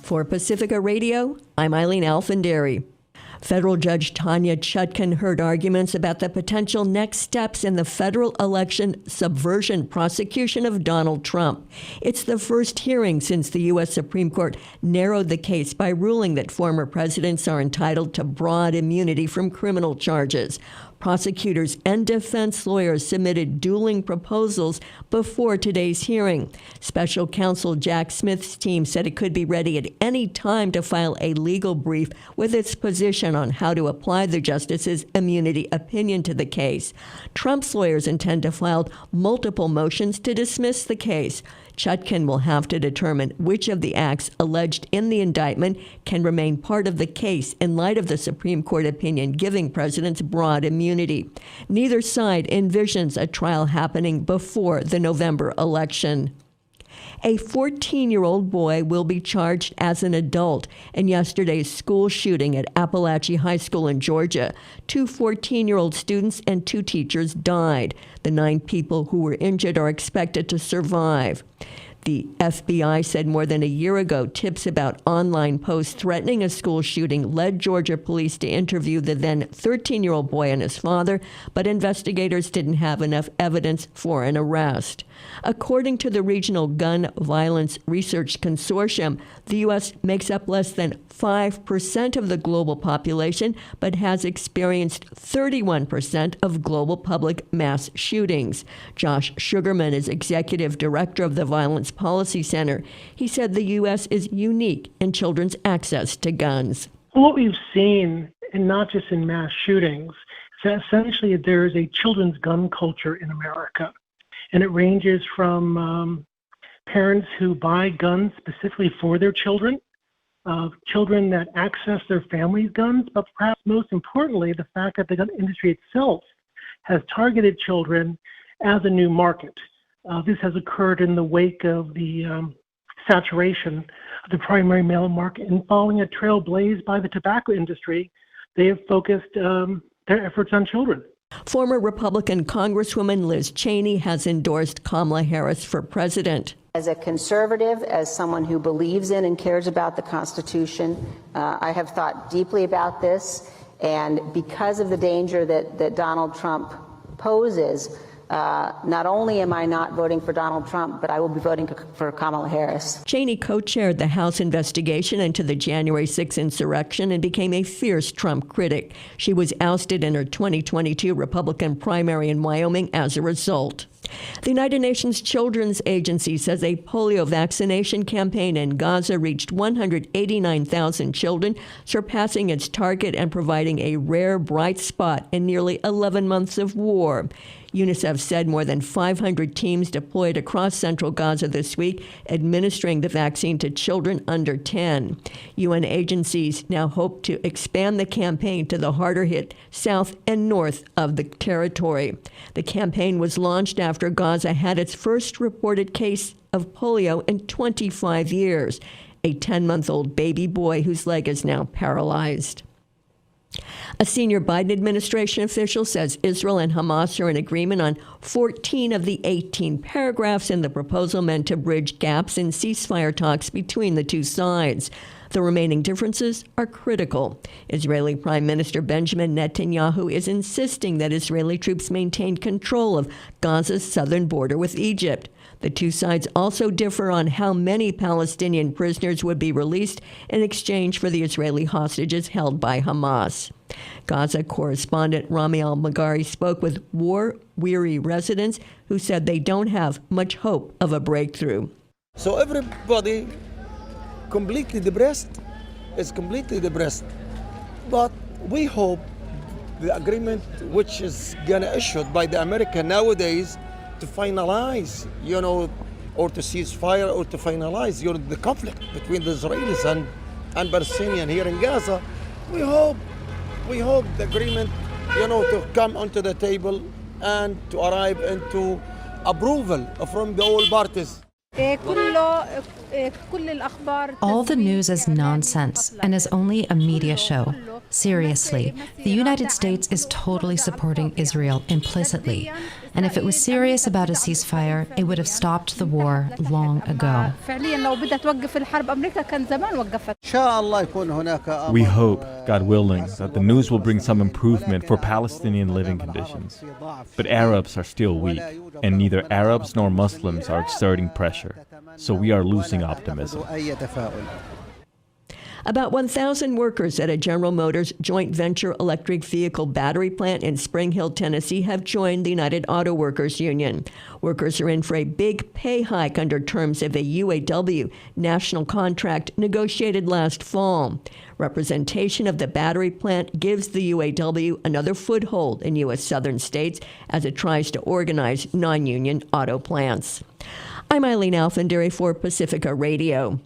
For Pacifica Radio, I'm Eileen Alfandary. Federal Judge Tanya Chutkan heard arguments about the potential next steps in the federal election subversion prosecution of Donald Trump. It's the first hearing since the U.S. Supreme Court narrowed the case by ruling that former presidents are entitled to broad immunity from criminal charges. Prosecutors and defense lawyers submitted dueling proposals before today's hearing. Special counsel Jack Smith's team said it could be ready at any time to file a legal brief with its position on how to apply the justice's immunity opinion to the case. Trump's lawyers intend to file multiple motions to dismiss the case. Chutkan will have to determine which of the acts alleged in the indictment can remain part of the case in light of the Supreme Court opinion giving presidents broad immunity. Neither side envisions a trial happening before the November election. A 14-year-old boy will be charged as an adult in yesterday's school shooting at Appalachia High School in Georgia. 2 14-year-old students and 2 teachers died. The 9 people who were injured are expected to survive. The FBI said more than a year ago, tips about online posts threatening a school shooting led Georgia police to interview the then 13-year-old boy and his father, but investigators didn't have enough evidence for an arrest. According to the Regional Gun Violence Research Consortium, the U.S. makes up less than 5% of the global population, but has experienced 31% of global public mass shootings. Josh Sugarman is executive director of the Violence Policy Center. He said the U.S. is unique in children's access to guns. What we've seen, and not just in mass shootings, is that essentially there is a children's gun culture in America. And it ranges from parents who buy guns specifically for their children, children that access their family's guns, but perhaps most importantly, the fact that the gun industry itself has targeted children as a new market. This has occurred in the wake of the saturation of the primary mail market. And following a trail blazed by the tobacco industry, they have focused their efforts on children. Former Republican Congresswoman Liz Cheney has endorsed Kamala Harris for president. As a conservative, as someone who believes in and cares about the Constitution, I have thought deeply about this. And because of the danger that Donald Trump poses, not only am I not voting for Donald Trump, but I will be voting for Kamala Harris. Cheney co-chaired the House investigation into the January 6 insurrection and became a fierce Trump critic. She was ousted in her 2022 Republican primary in Wyoming as a result. The United Nations Children's Agency says a polio vaccination campaign in Gaza reached 189,000 children, surpassing its target and providing a rare bright spot in nearly 11 months of war. UNICEF said more than 500 teams deployed across central Gaza this week, administering the vaccine to children under 10. UN agencies now hope to expand the campaign to the harder-hit south and north of the territory. The campaign was launched after Gaza had its first reported case of polio in 25 years, a 10-month-old baby boy whose leg is now paralyzed. A senior Biden administration official says Israel and Hamas are in agreement on 14 of the 18 paragraphs in the proposal meant to bridge gaps in ceasefire talks between the two sides. The remaining differences are critical. Israeli Prime Minister Benjamin Netanyahu is insisting that Israeli troops maintain control of Gaza's southern border with Egypt. The two sides also differ on how many Palestinian prisoners would be released in exchange for the Israeli hostages held by Hamas. Gaza correspondent Rami al-Maghari spoke with war-weary residents who said they don't have much hope of a breakthrough. So everybody completely depressed. It's completely depressed. But we hope the agreement which is gonna issued by the American nowadays to finalize, or to cease fire or to finalize, the conflict between the Israelis and Palestinians here in Gaza. We hope the agreement, to come onto the table and to arrive into approval from the all parties. All the news is nonsense and is only a media show. Seriously, the United States is totally supporting Israel implicitly, And if it was serious about a ceasefire, it would have stopped the war long ago. We hope, God willing, that the news will bring some improvement for Palestinian living conditions. But Arabs are still weak, and neither Arabs nor Muslims are exerting pressure. So we are losing optimism. About 1,000 workers at a General Motors joint venture electric vehicle battery plant in Spring Hill, Tennessee, have joined the United Auto Workers Union. Workers are in for a big pay hike under terms of a UAW national contract negotiated last fall. Representation of the battery plant gives the UAW another foothold in U.S. southern states as it tries to organize non-union auto plants. I'm Eileen Alfandary for Pacifica Radio.